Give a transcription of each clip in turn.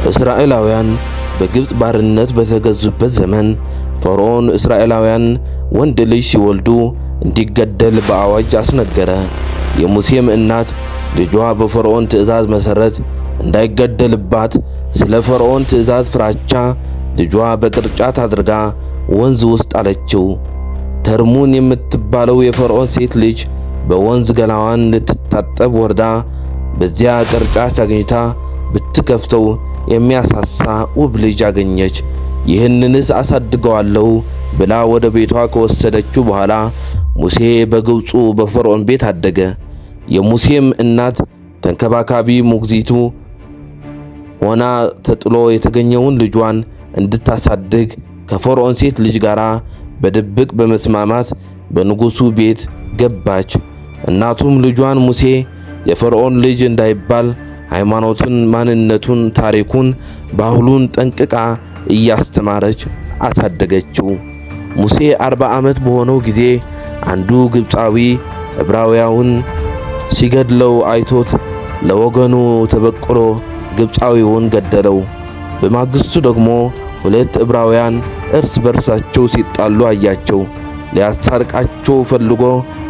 እስራኤላውያን በግብጽ ባርነት በተገዙበት ዘመን ፈርዖን እስራኤላውያን ወንድ ልጅ ሲወልዱ እንዲገደል በአዋጅ አስነገረ። የሙሴም እናት ልጇ በፈርዖን ትእዛዝ መሰረት እንዳይገደልባት ስለ ፈርዖን ትእዛዝ ፍራቻ ልጇ በቅርጫት አድርጋ ወንዝ ውስጥ አለችው። ተርሙን የምትባለው የፈርዖን ሴት ልጅ በወንዝ ገላዋን ልትታጠብ ወርዳ በዚያ ቅርጫት አግኝታ ብትከፍተው የሚያሳሳ ውብ ልጅ አገኘች። ይህንንስ አሳድገዋለሁ ብላ ወደ ቤቷ ከወሰደችው በኋላ ሙሴ በግብፁ በፈርዖን ቤት አደገ። የሙሴም እናት ተንከባካቢ ሞግዚቱ ሆና ተጥሎ የተገኘውን ልጇን እንድታሳድግ ከፈርዖን ሴት ልጅ ጋር በድብቅ በመስማማት በንጉሡ ቤት ገባች። እናቱም ልጇን ሙሴ የፈርዖን ልጅ እንዳይባል ሃይማኖቱን፣ ማንነቱን፣ ታሪኩን፣ ባህሉን ጠንቅቃ እያስተማረች አሳደገችው። ሙሴ 40 ዓመት በሆነው ጊዜ አንዱ ግብፃዊ ዕብራውያውን ሲገድለው አይቶት ለወገኑ ተበቅሎ ግብፃዊውን ገደለው። በማግስቱ ደግሞ 2 ዕብራውያን እርስ በርሳቸው ሲጣሉ አያቸው። ሊያስታርቃቸው ፈልጎ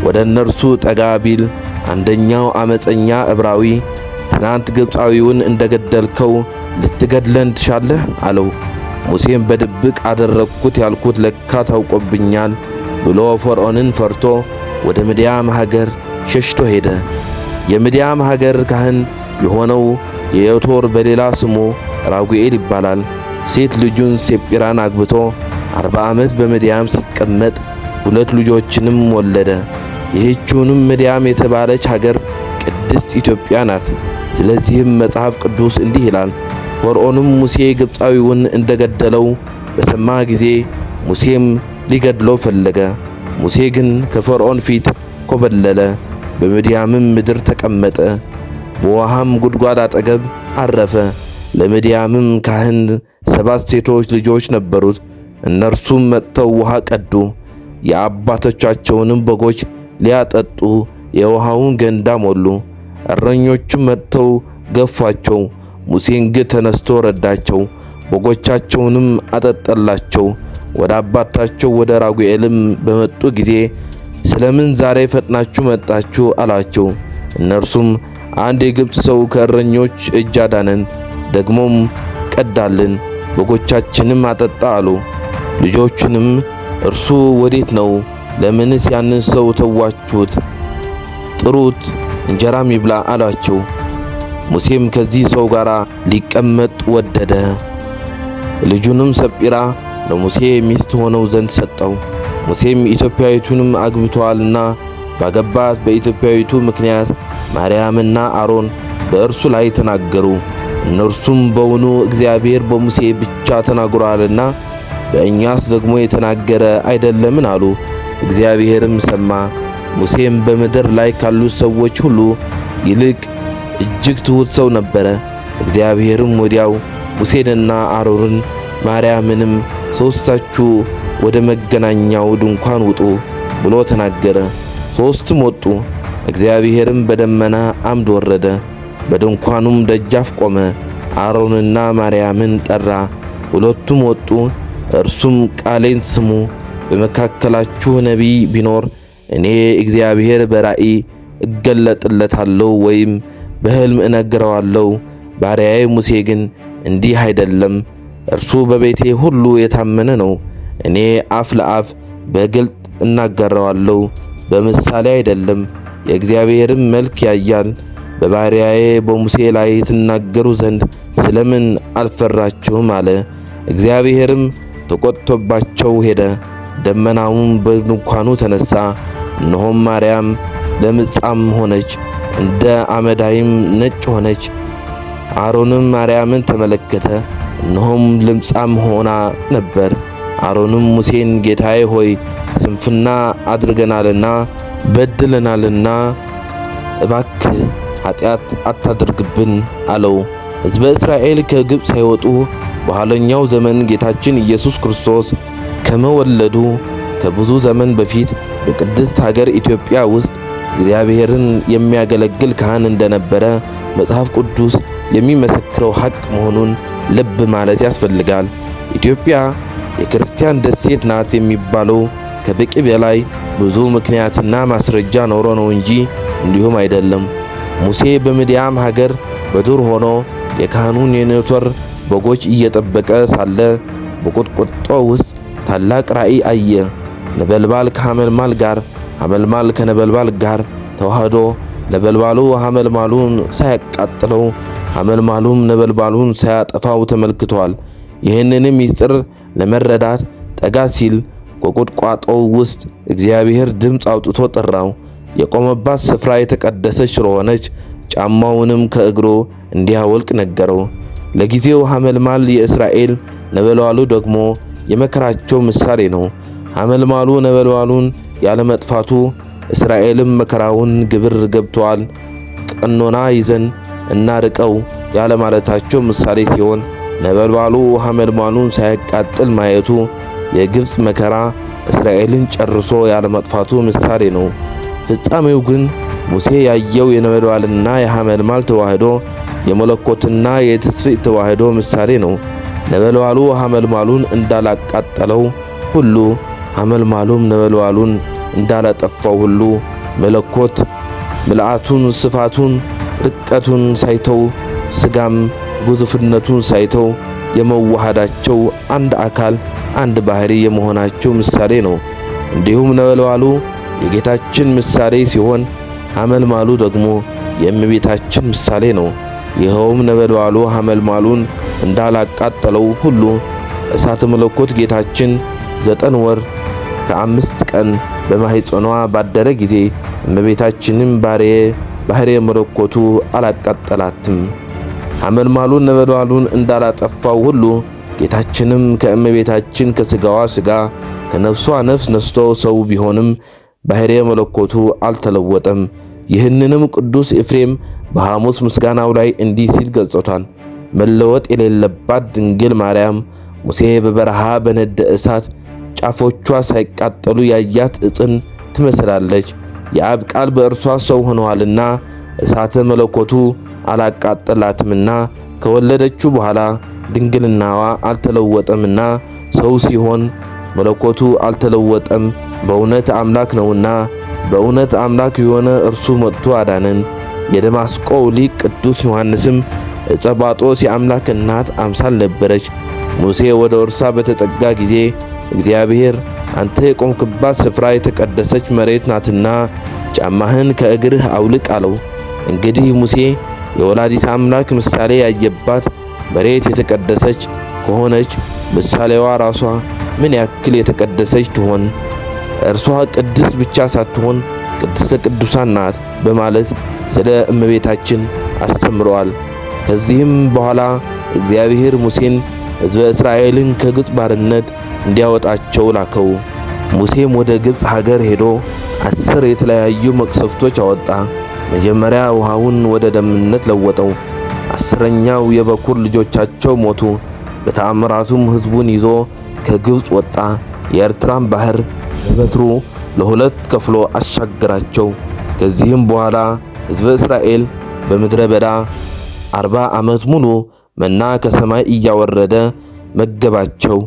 ወደ እነርሱ ጠጋ ቢል አንደኛው አመፀኛ ዕብራዊ ትናንት ግብፃዊውን እንደገደልከው ልትገድለን ትሻለህ አለው። ሙሴም በድብቅ አደረግኩት ያልኩት ለካ ታውቆብኛል ብሎ ፈርዖንን ፈርቶ ወደ ምድያም ሀገር ሸሽቶ ሄደ። የምድያም ሀገር ካህን የሆነው የዮቶር በሌላ ስሙ ራጉኤል ይባላል። ሴት ልጁን ሴጲራን አግብቶ 40 ዓመት በምድያም ሲቀመጥ 2 ልጆችንም ወለደ። ይህችውንም ምድያም የተባለች ሀገር ቅድስት ኢትዮጵያ ናት። ስለዚህም መጽሐፍ ቅዱስ እንዲህ ይላል፣ ፈርዖንም ሙሴ ግብፃዊውን እንደገደለው በሰማ ጊዜ ሙሴም ሊገድለው ፈለገ። ሙሴ ግን ከፈርዖን ፊት ኮበለለ፣ በምድያምም ምድር ተቀመጠ። በውሃም ጉድጓድ አጠገብ አረፈ። ለምድያምም ካህን 7 ሴቶች ልጆች ነበሩት። እነርሱም መጥተው ውሃ ቀዱ። የአባቶቻቸውንም በጎች ሊያጠጡ የውሃውን ገንዳ ሞሉ። እረኞቹም መጥተው ገፏቸው። ሙሴን ግን ተነስቶ ረዳቸው፣ በጎቻቸውንም አጠጠላቸው። ወደ አባታቸው ወደ ራጉኤልም በመጡ ጊዜ ስለምን ዛሬ ፈጥናችሁ መጣችሁ አላቸው። እነርሱም አንድ የግብፅ ሰው ከእረኞች እጅ አዳነን፣ ደግሞም ቀዳልን፣ በጎቻችንም አጠጣ አሉ። ልጆቹንም እርሱ ወዴት ነው? ለምንስ ያንን ሰው ተዋችሁት? ጥሩት፣ እንጀራም ይብላ አላቸው። ሙሴም ከዚህ ሰው ጋር ሊቀመጥ ወደደ። ልጁንም ሰጲራ ለሙሴ ሚስት ሆነው ዘንድ ሰጠው። ሙሴም ኢትዮጵያዊቱንም አግብቶአልና ባገባት በኢትዮጵያዊቱ ምክንያት ማርያምና አሮን በእርሱ ላይ ተናገሩ። እነርሱም በውኑ እግዚአብሔር በሙሴ ብቻ ተናግሮአልና በእኛስ ደግሞ የተናገረ አይደለምን አሉ። እግዚአብሔርም ሰማ። ሙሴም በምድር ላይ ካሉት ሰዎች ሁሉ ይልቅ እጅግ ትሑት ሰው ነበረ። እግዚአብሔርም ወዲያው ሙሴንና አሮንን ማርያምንም ሦስታችሁ ወደ መገናኛው ድንኳን ውጡ ብሎ ተናገረ። 3ም ወጡ። እግዚአብሔርም በደመና አምድ ወረደ፣ በድንኳኑም ደጃፍ ቆመ። አሮንና ማርያምን ጠራ። 2ቱም ወጡ። እርሱም ቃሌን ስሙ፣ በመካከላችሁ ነቢይ ቢኖር እኔ እግዚአብሔር በራእይ እገለጥለታለሁ ወይም በሕልም እነግረዋለሁ። ባሪያዬ ሙሴ ግን እንዲህ አይደለም። እርሱ በቤቴ ሁሉ የታመነ ነው። እኔ አፍ ለአፍ በግልጥ እናገረዋለሁ፣ በምሳሌ አይደለም። የእግዚአብሔርም መልክ ያያል። በባሪያዬ በሙሴ ላይ ትናገሩ ዘንድ ስለምን አልፈራችሁም አለ። እግዚአብሔርም ተቆጥቶባቸው ሄደ። ደመናውም በድንኳኑ ተነሳ። እነሆም ማርያም ለምጻም ሆነች፣ እንደ አመዳይም ነጭ ሆነች። አሮንም ማርያምን ተመለከተ፣ እነሆም ለምጻም ሆና ነበር። አሮንም ሙሴን ጌታዬ ሆይ ስንፍና አድርገናልና በድለናልና እባክህ ኃጢአት አታድርግብን አለው። ሕዝበ እስራኤል ከግብፅ ሳይወጡ በኋለኛው ዘመን ጌታችን ኢየሱስ ክርስቶስ ከመወለዱ ከብዙ ዘመን በፊት በቅድስት ሀገር ኢትዮጵያ ውስጥ እግዚአብሔርን የሚያገለግል ካህን እንደነበረ መጽሐፍ ቅዱስ የሚመሰክረው ሐቅ መሆኑን ልብ ማለት ያስፈልጋል። ኢትዮጵያ የክርስቲያን ደሴት ናት የሚባለው ከበቂ በላይ ብዙ ምክንያትና ማስረጃ ኖሮ ነው እንጂ እንዲሁም አይደለም። ሙሴ በምድያም ሀገር በዱር ሆኖ የካህኑን የኔቶር በጎች እየጠበቀ ሳለ በቁጥቋጦ ውስጥ ታላቅ ራእይ አየ። ነበልባል ከሐመልማል ጋር፣ ሐመልማል ከነበልባል ጋር ተዋህዶ ነበልባሉ ሐመልማሉን ሳያቃጥለው፣ ሐመልማሉም ነበልባሉን ሳያጠፋው ተመልክቷል። ይህንንም ምስጢር ለመረዳት ጠጋ ሲል ከቁጥቋጦው ውስጥ እግዚአብሔር ድምፅ አውጥቶ ጠራው። የቆመባት ስፍራ የተቀደሰች ስለሆነች ጫማውንም ከእግሩ እንዲያወልቅ ነገረው። ለጊዜው ሐመልማል የእስራኤል ነበልባሉ ደግሞ የመከራቸው ምሳሌ ነው። ሐመልማሉ ነበልባሉን ያለመጥፋቱ እስራኤልም መከራውን ግብር ገብተዋል ቀኖና ይዘን እናርቀው ያለማለታቸው ምሳሌ ሲሆን፣ ነበልባሉ ሐመልማሉን ሳያቃጥል ማየቱ የግብፅ መከራ እስራኤልን ጨርሶ ያለመጥፋቱ ምሳሌ ነው። ፍጻሜው ግን ሙሴ ያየው የነበልባልና የሐመልማል ተዋህዶ የመለኮትና የትስብእት ተዋህዶ ምሳሌ ነው። ነበልባሉ ሐመልማሉን እንዳላቃጠለው ሁሉ ሐመልማሉም ነበልባሉን እንዳላጠፋው ሁሉ መለኮት ምልአቱን፣ ስፋቱን፣ ርቀቱን ሳይተው ስጋም ግዙፍነቱን ሳይተው የመዋሃዳቸው አንድ አካል አንድ ባህሪ የመሆናቸው ምሳሌ ነው። እንዲሁም ነበልባሉ የጌታችን ምሳሌ ሲሆን ሐመልማሉ ደግሞ የእመቤታችን ምሳሌ ነው። ይኸውም ነበልባሉ ሐመልማሉን እንዳላቃጠለው ሁሉ እሳተ መለኮት ጌታችን 9 ወር ከ5 ቀን በማኅፀኗ ባደረ ጊዜ እመቤታችንም ባሕርየ መለኮቱ አላቃጠላትም። ሐመልማሉን ነበልባሉን እንዳላጠፋው ሁሉ ጌታችንም ከእመቤታችን ከሥጋዋ ሥጋ ከነፍሷ ነፍስ ነስቶ ሰው ቢሆንም ባሕርየ መለኮቱ አልተለወጠም። ይህንንም ቅዱስ ኤፍሬም በሐሙስ ምስጋናው ላይ እንዲህ ሲል ገልጾታል። መለወጥ የሌለባት ድንግል ማርያም ሙሴ በበረሃ በነደ እሳት ጫፎቿ ሳይቃጠሉ ያያት ዕፅን ትመስላለች። የአብ ቃል በእርሷ ሰው ሆነዋልና እሳተ መለኮቱ አላቃጠላትምና ከወለደችው በኋላ ድንግልናዋ አልተለወጠምና ሰው ሲሆን መለኮቱ አልተለወጠም። በእውነት አምላክ ነውና በእውነት አምላክ የሆነ እርሱ መጥቶ አዳነን። የደማስቆው ሊቅ ቅዱስ ዮሐንስም ዕፀ ባጦስ የአምላክ እናት አምሳል ነበረች። ሙሴ ወደ እርሷ በተጠጋ ጊዜ እግዚአብሔር አንተ የቆምክባት ስፍራ የተቀደሰች መሬት ናትና ጫማህን ከእግርህ አውልቅ አለው። እንግዲህ ሙሴ የወላዲተ አምላክ ምሳሌ ያየባት መሬት የተቀደሰች ከሆነች ምሳሌዋ ራሷ ምን ያክል የተቀደሰች ትሆን? እርሷ ቅድስት ብቻ ሳትሆን ቅድስተ ቅዱሳን ናት በማለት ስለ እመቤታችን አስተምረዋል። ከዚህም በኋላ እግዚአብሔር ሙሴን ሕዝበ እስራኤልን ከግብፅ ባርነት እንዲያወጣቸው ላከው። ሙሴም ወደ ግብፅ ሀገር ሄዶ 10 የተለያዩ መቅሰፍቶች አወጣ። መጀመሪያ ውሃውን ወደ ደምነት ለወጠው። 10ኛው የበኩር ልጆቻቸው ሞቱ። በተአምራቱም ሕዝቡን ይዞ ከግብፅ ወጣ። የኤርትራን ባህር በበትሩ ለሁለት ከፍሎ አሻገራቸው። ከዚህም በኋላ ሕዝበ እስራኤል በምድረ በዳ 40 ዓመት ሙሉ መና ከሰማይ እያወረደ መገባቸው።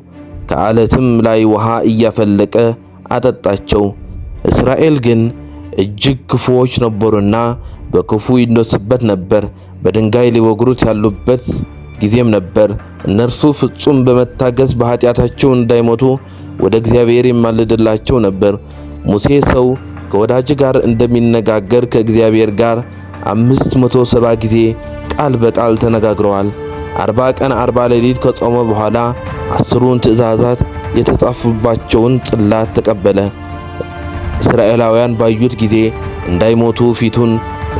ከዓለትም ላይ ውሃ እያፈለቀ አጠጣቸው። እስራኤል ግን እጅግ ክፉዎች ነበሩና በክፉ ይነሱበት ነበር። በድንጋይ ሊወግሩት ያሉበት ጊዜም ነበር። እነርሱ ፍጹም በመታገስ በኃጢአታቸው እንዳይሞቱ ወደ እግዚአብሔር ይማልድላቸው ነበር። ሙሴ ሰው ከወዳጅ ጋር እንደሚነጋገር ከእግዚአብሔር ጋር 570 ጊዜ ቃል በቃል ተነጋግረዋል። 40 ቀን 40 ሌሊት ከጾመ በኋላ 10ሩን ትእዛዛት የተጻፉባቸውን ጽላት ተቀበለ። እስራኤላውያን ባዩት ጊዜ እንዳይሞቱ ፊቱን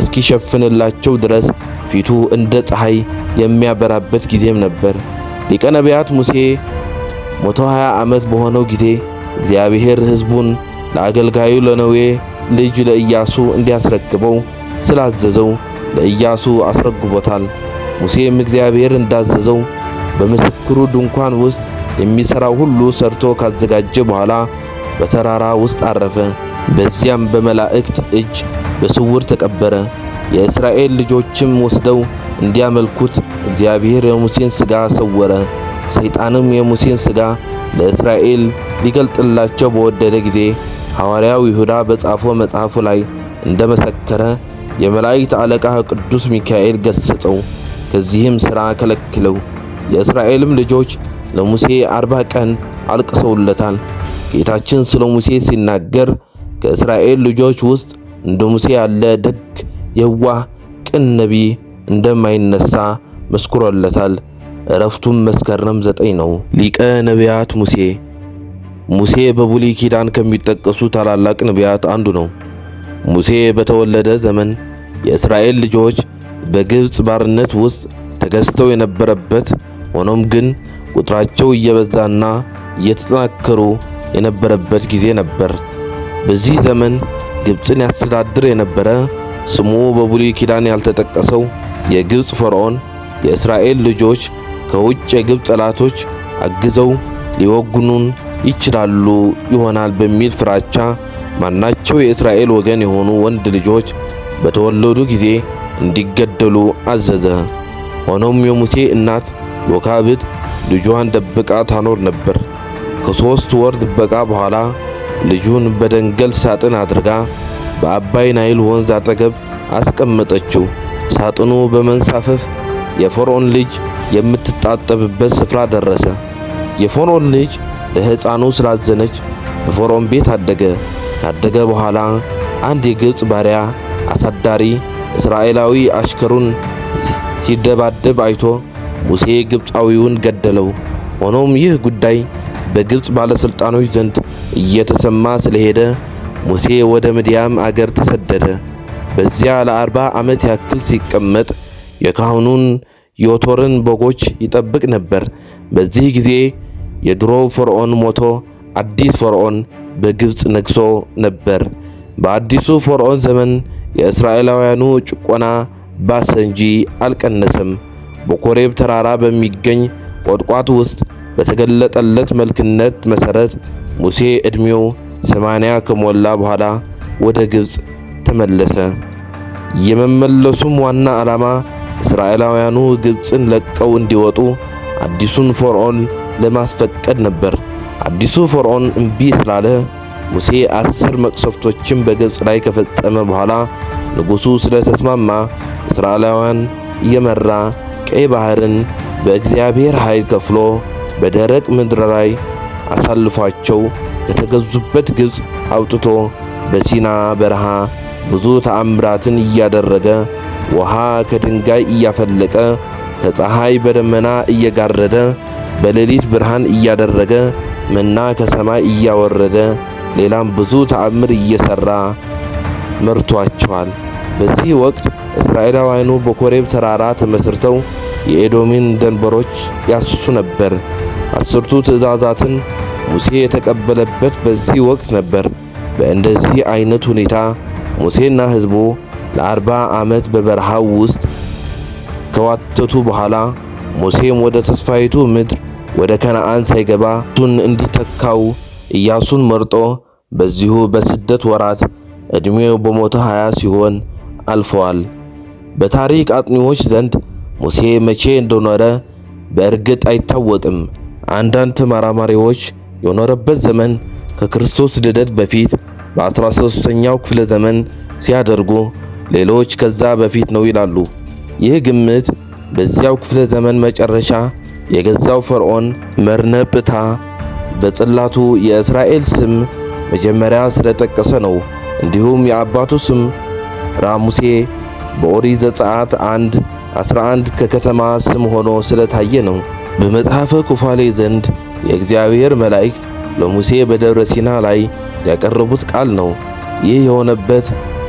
እስኪሸፍንላቸው ድረስ ፊቱ እንደ ፀሐይ የሚያበራበት ጊዜም ነበር። ሊቀ ነቢያት ሙሴ 120 ዓመት በሆነው ጊዜ እግዚአብሔር ሕዝቡን ለአገልጋዩ ለነዌ ልጅ ለኢያሱ እንዲያስረክበው ስላዘዘው ለኢያሱ አስረክቦታል። ሙሴም እግዚአብሔር እንዳዘዘው በምስክሩ ድንኳን ውስጥ የሚሰራው ሁሉ ሰርቶ ካዘጋጀ በኋላ በተራራ ውስጥ አረፈ። በዚያም በመላእክት እጅ በስውር ተቀበረ። የእስራኤል ልጆችም ወስደው እንዲያመልኩት እግዚአብሔር የሙሴን ሥጋ ሰወረ። ሰይጣንም የሙሴን ሥጋ ለእስራኤል ሊገልጥላቸው በወደደ ጊዜ ሐዋርያው ይሁዳ በጻፈው መጽሐፉ ላይ እንደመሰከረ የመላእክት አለቃ ቅዱስ ሚካኤል ገሰጸው፣ ከዚህም ሥራ ከለከለው። የእስራኤልም ልጆች ለሙሴ 40 ቀን አልቅሰውለታል። ጌታችን ስለ ሙሴ ሲናገር ከእስራኤል ልጆች ውስጥ እንደ ሙሴ ያለ ደግ፣ የዋህ፣ ቅን ነቢይ እንደማይነሳ መስክሮለታል። ዕረፍቱም መስከረም 9 ነው። ሊቀ ነቢያት ሙሴ። ሙሴ በብሉይ ኪዳን ከሚጠቀሱ ታላላቅ ነቢያት አንዱ ነው። ሙሴ በተወለደ ዘመን የእስራኤል ልጆች በግብፅ ባርነት ውስጥ ተገዝተው የነበረበት፣ ሆኖም ግን ቁጥራቸው እየበዛና እየተጠናከሩ የነበረበት ጊዜ ነበር። በዚህ ዘመን ግብፅን ያስተዳድር የነበረ ስሙ በብሉይ ኪዳን ያልተጠቀሰው የግብፅ ፈርዖን የእስራኤል ልጆች ከውጭ የግብፅ ጠላቶች አግዘው ሊወጉኑን ይችላሉ ይሆናል በሚል ፍራቻ ማናቸው የእስራኤል ወገን የሆኑ ወንድ ልጆች በተወለዱ ጊዜ እንዲገደሉ አዘዘ። ሆኖም የሙሴ እናት ዮካብድ ልጇን ደብቃ ታኖር ነበር። ከ3 ወር ጥበቃ በኋላ ልጁን በደንገል ሳጥን አድርጋ በአባይ ናይል ወንዝ አጠገብ አስቀመጠችው። ሳጥኑ በመንሳፈፍ የፈርዖን ልጅ የምትጣጠብበት ስፍራ ደረሰ። የፈርዖን ልጅ ለሕፃኑ ስላዘነች በፈርዖን ቤት አደገ። ካደገ በኋላ አንድ የግብፅ ባሪያ አሳዳሪ እስራኤላዊ አሽከሩን ሲደባደብ አይቶ ሙሴ ግብፃዊውን ገደለው። ሆኖም ይህ ጉዳይ በግብፅ ባለሥልጣኖች ዘንድ እየተሰማ ስለሄደ ሙሴ ወደ ምድያም አገር ተሰደደ። በዚያ ለ40 ዓመት ያክል ሲቀመጥ የካህኑን ዮቶርን በጎች ይጠብቅ ነበር። በዚህ ጊዜ የድሮው ፈርዖን ሞቶ አዲስ ፈርዖን በግብፅ ነግሶ ነበር። በአዲሱ ፈርዖን ዘመን የእስራኤላውያኑ ጭቆና ባሰ እንጂ አልቀነሰም። በኮሬብ ተራራ በሚገኝ ቁጥቋጥ ውስጥ በተገለጠለት መልክነት መሠረት ሙሴ ዕድሜው 80 ከሞላ በኋላ ወደ ግብፅ ተመለሰ። የመመለሱም ዋና ዓላማ እስራኤላውያኑ ግብፅን ለቀው እንዲወጡ አዲሱን ፈርዖን ለማስፈቀድ ነበር። አዲሱ ፈርዖን እምቢ ስላለ ሙሴ 10 መቅሰፍቶችን በግብፅ ላይ ከፈጸመ በኋላ ንጉሡ ስለተስማማ እስራኤላውያን እየመራ ቀይ ባህርን በእግዚአብሔር ኃይል ከፍሎ በደረቅ ምድር ላይ አሳልፏቸው ከተገዙበት ግብፅ አውጥቶ በሲና በረሃ ብዙ ተአምራትን እያደረገ ውሃ ከድንጋይ እያፈለቀ ከፀሐይ በደመና እየጋረደ በሌሊት ብርሃን እያደረገ መና ከሰማይ እያወረደ ሌላም ብዙ ተአምር እየሰራ መርቷቸዋል። በዚህ ወቅት እስራኤላውያኑ በኮሬብ ተራራ ተመስርተው የኤዶምን ደንበሮች ያስሱ ነበር። 10ቱ ትእዛዛትን ሙሴ የተቀበለበት በዚህ ወቅት ነበር። በእንደዚህ አይነት ሁኔታ ሙሴና ሕዝቡ ለ40 ዓመት በበረሃው ውስጥ ከዋተቱ በኋላ ሙሴም ወደ ተስፋይቱ ምድር ወደ ከነዓን ሳይገባ እሱን እንዲተካው ኢያሱን መርጦ በዚሁ በስደት ወራት ዕድሜው በሞተ 20 ሲሆን አልፈዋል። በታሪክ አጥኚዎች ዘንድ ሙሴ መቼ እንደኖረ በእርግጥ አይታወቅም። አንዳንድ ተመራማሪዎች የኖረበት ዘመን ከክርስቶስ ልደት በፊት በ13ኛው ክፍለ ዘመን ሲያደርጉ፣ ሌሎች ከዛ በፊት ነው ይላሉ። ይህ ግምት በዚያው ክፍለ ዘመን መጨረሻ የገዛው ፈርዖን መርነጵታ በጽላቱ የእስራኤል ስም መጀመሪያ ስለጠቀሰ ነው። እንዲሁም የአባቱ ስም ራሙሴ በኦሪት ዘጸአት 1:11 ከከተማ ስም ሆኖ ስለታየ ነው። በመጽሐፈ ኩፋሌ ዘንድ የእግዚአብሔር መላእክት ለሙሴ በደብረ ሲና ላይ ያቀረቡት ቃል ነው። ይህ የሆነበት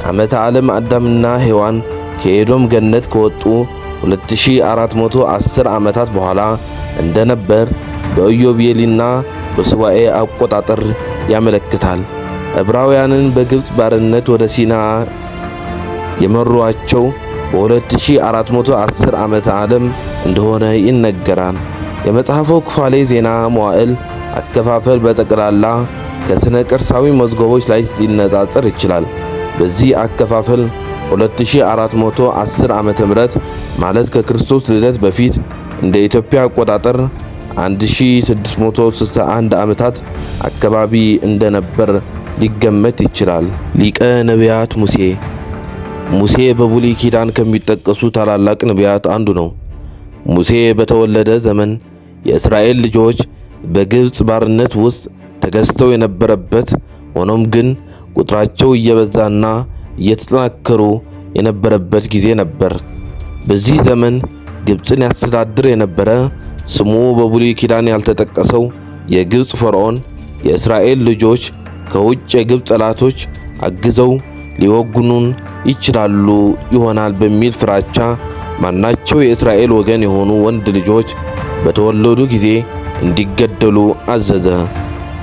ዓመተ ዓለም አዳምና ሔዋን ከኤዶም ገነት ከወጡ 2410 ዓመታት በኋላ እንደነበር በኢዮቤልዩና በሱባኤ አቆጣጠር ያመለክታል። ዕብራውያንን በግብፅ ባርነት ወደ ሲና የመሯቸው በ2410 ዓመተ ዓለም እንደሆነ ይነገራል። የመጽሐፈ ኩፋሌ ዜና መዋዕል አከፋፈል በጠቅላላ ከስነ ቅርሳዊ መዝገቦች ላይ ሊነጻጸር ይችላል። በዚህ አከፋፈል 2410 ዓመተ ምህረት ማለት ከክርስቶስ ልደት በፊት እንደ ኢትዮጵያ አቆጣጠር 1661 ዓመታት አካባቢ እንደነበር ሊገመት ይችላል። ሊቀ ነቢያት ሙሴ። ሙሴ በብሉይ ኪዳን ከሚጠቀሱ ታላላቅ ነቢያት አንዱ ነው። ሙሴ በተወለደ ዘመን የእስራኤል ልጆች በግብጽ ባርነት ውስጥ ተገዝተው የነበረበት፣ ሆኖም ግን ቁጥራቸው እየበዛና እየተጠናከሩ የነበረበት ጊዜ ነበር። በዚህ ዘመን ግብጽን ያስተዳድር የነበረ ስሙ በብሉይ ኪዳን ያልተጠቀሰው የግብጽ ፈርዖን የእስራኤል ልጆች ከውጭ የግብጽ ጠላቶች አግዘው ሊወጉኑን ይችላሉ ይሆናል በሚል ፍራቻ ማናቸው የእስራኤል ወገን የሆኑ ወንድ ልጆች በተወለዱ ጊዜ እንዲገደሉ አዘዘ።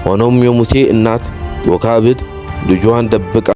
ሆኖም የሙሴ እናት ዮካብድ ልጇን ደብቃ